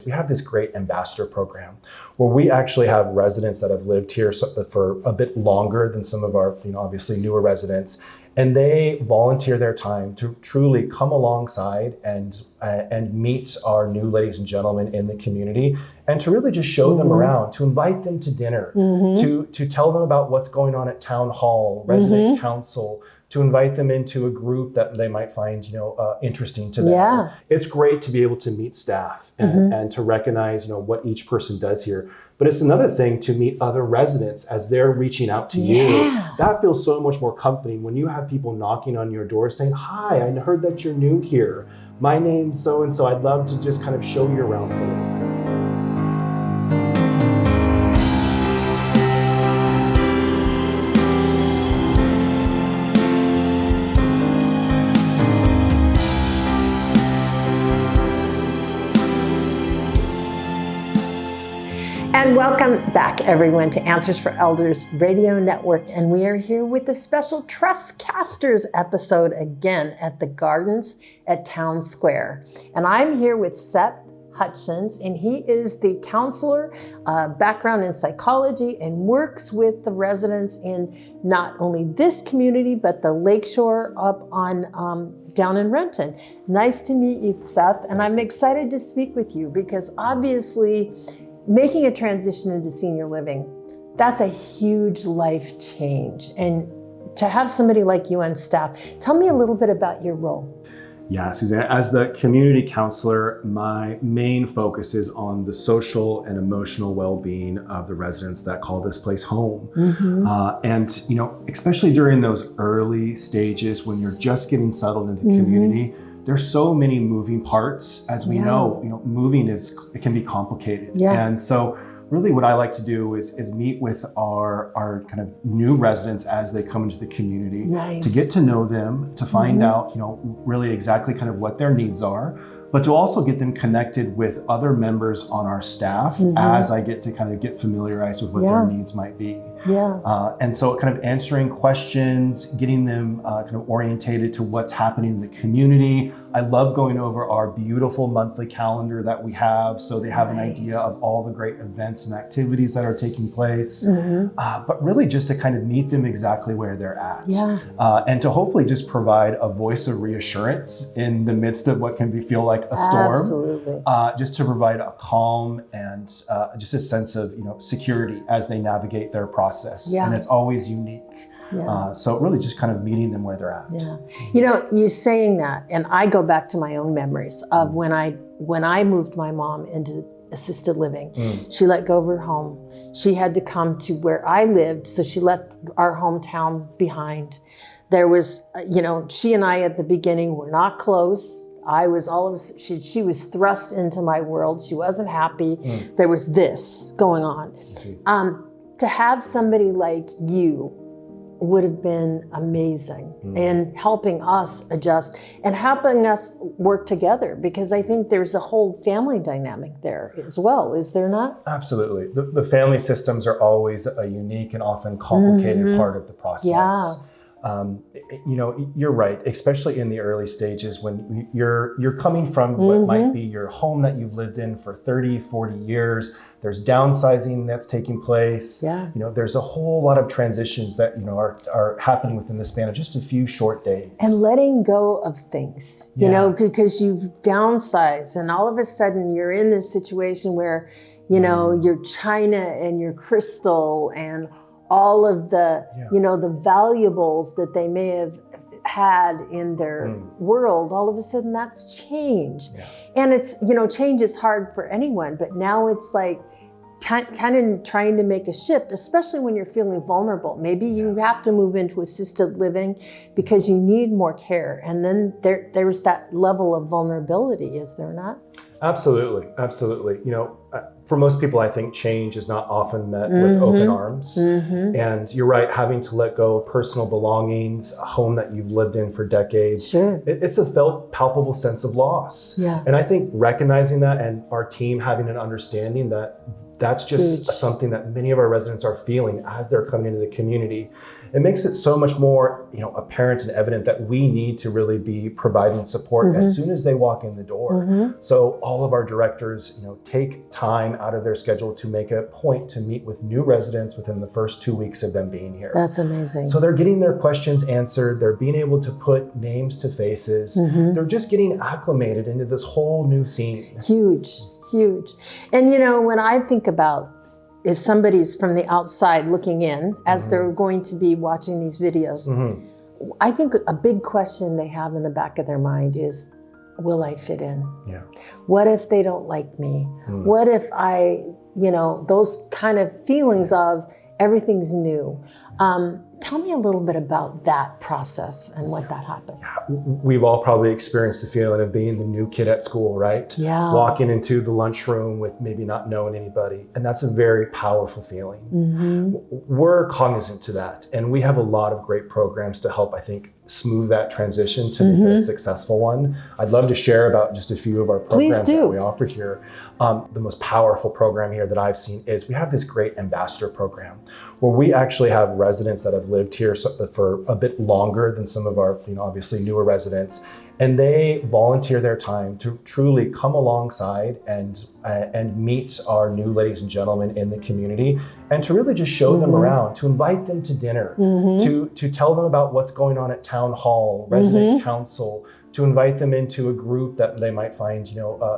We have this great ambassador program where we actually have residents that have lived here for a bit longer than some of our, obviously newer residents, and they volunteer their time to truly come alongside and meet our new ladies and gentlemen in the community, and to really just show them around, to invite them to dinner, to tell them about what's going on at town hall, resident council, to invite them into a group that they might find, interesting to them. Yeah. It's great to be able to meet staff and to recognize, what each person does here. But it's another thing to meet other residents as they're reaching out to you. That feels so much more comforting when you have people knocking on your door saying, "Hi, I heard that you're new here. My name's so-and-so. I'd love to just kind of show you around for a little bit." And welcome back, everyone, to Answers for Elders Radio Network. And we are here with a special Trustcasters episode again at the Gardens at Town Square. And I'm here with Seth Hutchins, and he is the counselor, background in psychology, and works with the residents in not only this community, but the Lakeshore up on down in Renton. Nice to meet you, Seth. And I'm excited to speak with you because obviously, making a transition into senior living, that's a huge life change. And to have somebody like you on staff, tell me a little bit about your role. Yeah, Suzanne, as the community counselor, my main focus is on the social and emotional well-being of the residents that call this place home. And, especially during those early stages when you're just getting settled into the community, there's so many moving parts. As we know, moving it can be complicated. And so really what I like to do is meet with our kind of new residents as they come into the community to get to know them, to find out, really exactly kind of what their needs are, but to also get them connected with other members on our staff as I get to kind of get familiarized with what their needs might be. And so kind of answering questions, getting them kind of orientated to what's happening in the community. I love going over our beautiful monthly calendar that we have, so they have an idea of all the great events and activities that are taking place. But really just to kind of meet them exactly where they're at. And to hopefully just provide a voice of reassurance in the midst of what can feel like a storm. Absolutely. Just to provide a calm and just a sense of security as they navigate their process. And it's always unique. So really just kind of meeting them where they're at. You saying that, and I go back to my own memories of when I moved my mom into assisted living. She let go of her home. She had to come to where I lived, so she left our hometown behind. There was, she and I at the beginning were not close. She was thrust into my world. She wasn't happy. There was this going on. To have somebody like you would have been amazing in helping us adjust and helping us work together, because I think there's a whole family dynamic there as well, is there not? Absolutely. The family systems are always a unique and often complicated part of the process. You're right, especially in the early stages when you're coming from what might be your home that you've lived in for 30, 40 years. There's downsizing that's taking place. There's a whole lot of transitions that, are happening within the span of just a few short days. And letting go of things, because you've downsized and all of a sudden you're in this situation where, your china and your crystal and all of the, the valuables that they may have had in their world, all of a sudden that's changed. And it's, change is hard for anyone, but now it's like kind of trying to make a shift, especially when you're feeling vulnerable. Maybe you have to move into assisted living because you need more care. And then there's that level of vulnerability, is there not? Absolutely. for most people, I think change is not often met with open arms. And you're right, having to let go of personal belongings, a home that you've lived in for decades. Sure. It's a felt palpable sense of loss. Yeah. And I think recognizing that and our team having an understanding that that's just something that many of our residents are feeling as they're coming into the community. It makes it so much more, apparent and evident that we need to really be providing support as soon as they walk in the door. So all of our directors, take time out of their schedule to make a point to meet with new residents within the first 2 weeks of them being here. That's amazing. So they're getting their questions answered. They're being able to put names to faces. They're just getting acclimated into this whole new scene. Huge. And when I think about if somebody's from the outside looking in, as they're going to be watching these videos, I think a big question they have in the back of their mind is, will I fit in? Yeah. What if they don't like me? What if I, those kind of feelings of everything's new. Tell me a little bit about that process and what that happened. We've all probably experienced the feeling of being the new kid at school, right? Yeah. Walking into the lunchroom with maybe not knowing anybody. And that's a very powerful feeling. We're cognizant to that. And we have a lot of great programs to help, I think, smooth that transition to make it a successful one. I'd love to share about just a few of our programs that we offer here. The most powerful program here that I've seen is we have this great ambassador program where we actually have residents that have lived here for a bit longer than some of our, obviously newer residents. And they volunteer their time to truly come alongside and meet our new ladies and gentlemen in the community, and to really just show them around, to invite them to dinner, to tell them about what's going on at town hall, resident council, to invite them into a group that they might find,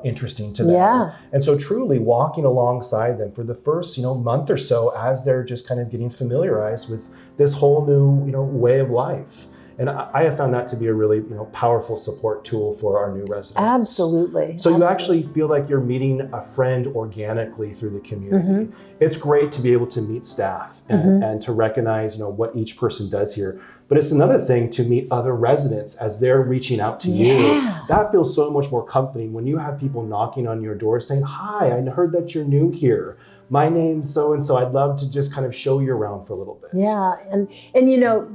interesting to them. Yeah. And so truly walking alongside them for the first, month or so as they're just kind of getting familiarized with this whole new, way of life. And I have found that to be a really, powerful support tool for our new residents. Absolutely. So you actually feel like you're meeting a friend organically through the community. It's great to be able to meet staff and to recognize, what each person does here. But it's another thing to meet other residents as they're reaching out to you. That feels so much more comforting when you have people knocking on your door saying, "Hi, I heard that you're new here. My name's so-and-so. I'd love to just kind of show you around for a little bit." Yeah, and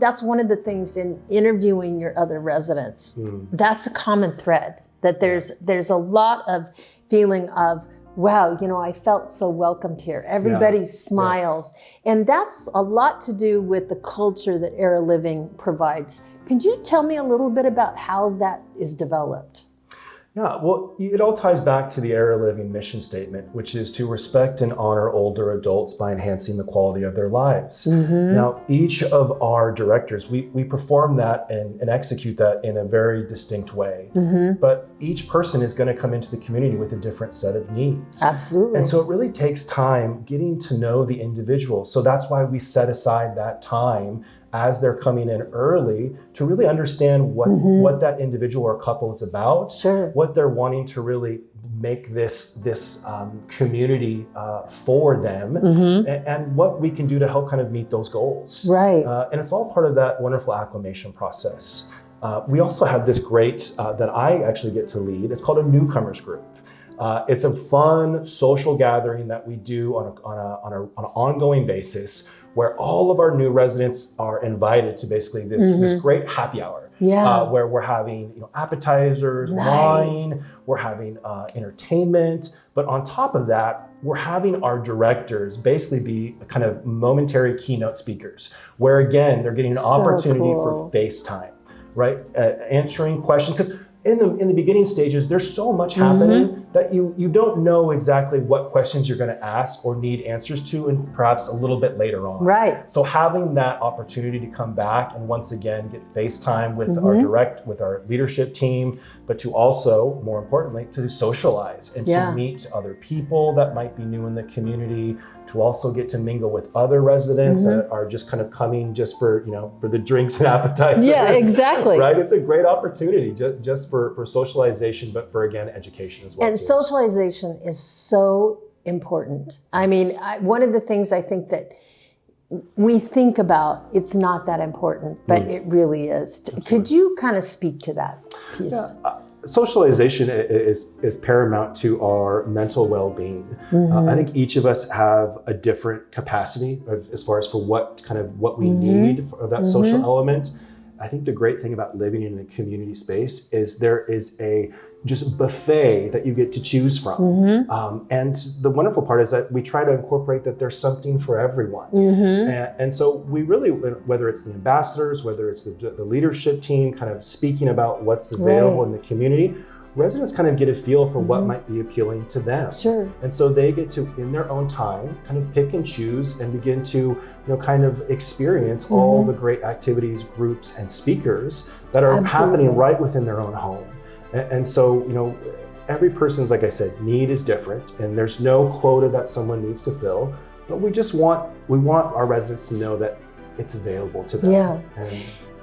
that's one of the things in interviewing your other residents. That's a common thread, that there's a lot of feeling of, wow, I felt so welcomed here. Everybody smiles. And that's a lot to do with the culture that Era Living provides. Could you tell me a little bit about how that is developed? Yeah, well, it all ties back to the Era Living mission statement, which is to respect and honor older adults by enhancing the quality of their lives. Now, each of our directors, we perform that and execute that in a very distinct way. But each person is going to come into the community with a different set of needs. Absolutely. And so it really takes time getting to know the individual. So that's why we set aside that time as they're coming in early to really understand what that individual or couple is about, what they're wanting to really make this community for them, and what we can do to help kind of meet those goals. Right. And it's all part of that wonderful acclimation process. We also have this great, that I actually get to lead. It's called a Newcomers group. It's a fun social gathering that we do on an ongoing basis, where all of our new residents are invited to basically this great happy hour, where we're having appetizers, wine, we're having entertainment, but on top of that, we're having our directors basically be kind of momentary keynote speakers, where again they're getting an opportunity for FaceTime, right? Answering questions, because in the beginning stages, there's so much happening that you don't know exactly what questions you're going to ask or need answers to, and perhaps a little bit later on. Right. So having that opportunity to come back and once again get FaceTime with with our leadership team, but to also, more importantly, to socialize and to meet other people that might be new in the community, to also get to mingle with other residents that are just kind of coming just for the drinks and appetizers. Yeah, exactly. Right. It's a great opportunity just for socialization, but for again education as well. And socialization is so important. I mean, one of the things I think that we think about, it's not that important, but it really is. Absolutely. Could you kind of speak to that piece? Yeah, socialization is paramount to our mental well-being. I think each of us have a different capacity as far as for what we need for that social element. I think the great thing about living in a community space is there is a just buffet that you get to choose from. And the wonderful part is that we try to incorporate that there's something for everyone. And so we really, whether it's the ambassadors, whether it's the leadership team kind of speaking about what's available in the community, residents kind of get a feel for what might be appealing to them. And so they get to, in their own time, kind of pick and choose and begin to kind of experience all the great activities, groups, and speakers that are happening right within their own home. And so, every person's, like I said, need is different, and there's no quota that someone needs to fill, but we want our residents to know that it's available to them.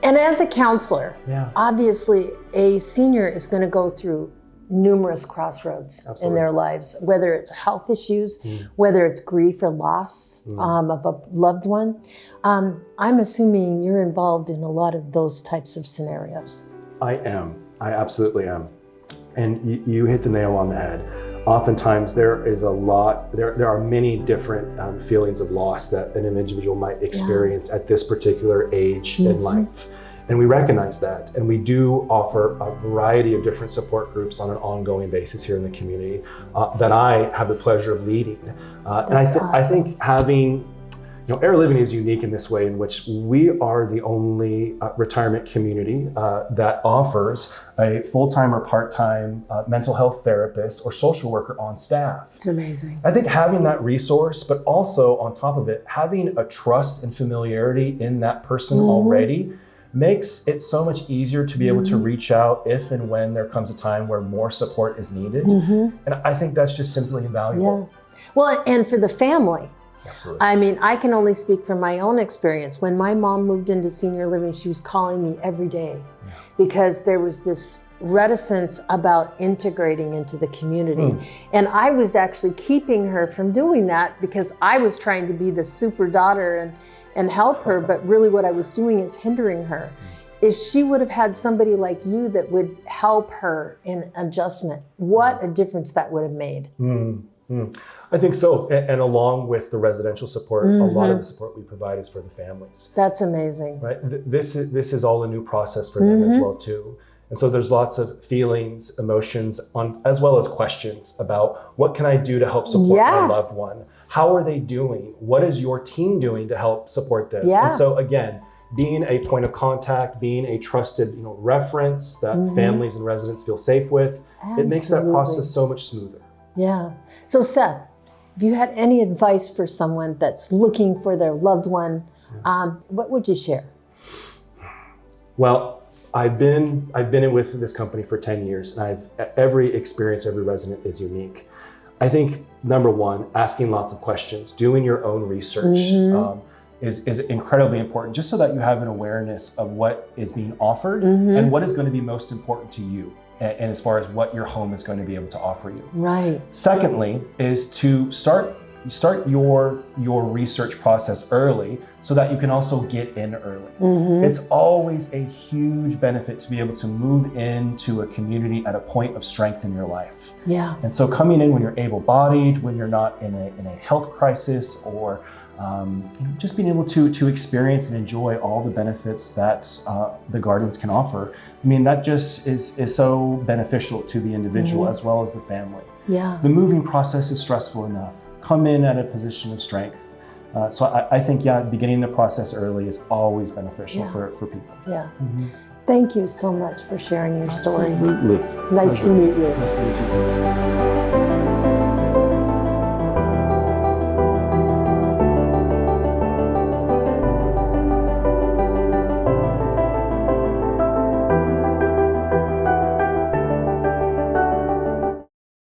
And as a counselor, obviously a senior is going to go through numerous crossroads in their lives, whether it's health issues, whether it's grief or loss of a loved one. I'm assuming you're involved in a lot of those types of scenarios. I am. I absolutely am. And you hit the nail on the head. Oftentimes there are many different feelings of loss that an individual might experience at this particular age in life. And we recognize that. And we do offer a variety of different support groups on an ongoing basis here in the community that I have the pleasure of leading. And I think having Air Living is unique in this way in which we are the only retirement community that offers a full-time or part-time mental health therapist or social worker on staff. It's amazing. I think having that resource, but also on top of it, having a trust and familiarity in that person already makes it so much easier to be able to reach out if and when there comes a time where more support is needed. And I think that's just simply invaluable. Well, and for the family, Absolutely. I mean, I can only speak from my own experience. When my mom moved into senior living, she was calling me every day because there was this reticence about integrating into the community. And I was actually keeping her from doing that because I was trying to be the super daughter and help her, but really what I was doing is hindering her. If she would have had somebody like you that would help her in adjustment, what a difference that would have made. I think so. And along with the residential support, a lot of the support we provide is for the families. That's amazing. Right. This is all a new process for them as well too. And so there's lots of feelings, emotions, as well as questions about what can I do to help support my loved one? How are they doing? What is your team doing to help support them? And so again, being a point of contact, being a trusted reference that families and residents feel safe with, it makes that process so much smoother. Yeah. So Seth, if you had any advice for someone that's looking for their loved one, what would you share? Well, I've been with this company for 10 years, and every experience, every resident is unique. I think number one, asking lots of questions, doing your own research is incredibly important, just so that you have an awareness of what is being offered and what is going to be most important to you. And as far as what your home is going to be able to offer you. Right. Secondly, is to start your research process early so that you can also get in early. It's always a huge benefit to be able to move into a community at a point of strength in your life. Yeah. And so coming in when you're able-bodied, when you're not in a health crisis, or just being able to experience and enjoy all the benefits that the gardens can offer. I mean, that just is so beneficial to the individual as well as the family. Yeah. The moving process is stressful enough. Come in at a position of strength. So I think, beginning the process early is always beneficial for people. Yeah. Thank you so much for sharing your story. Absolutely. It's nice to meet you. Nice to meet you too.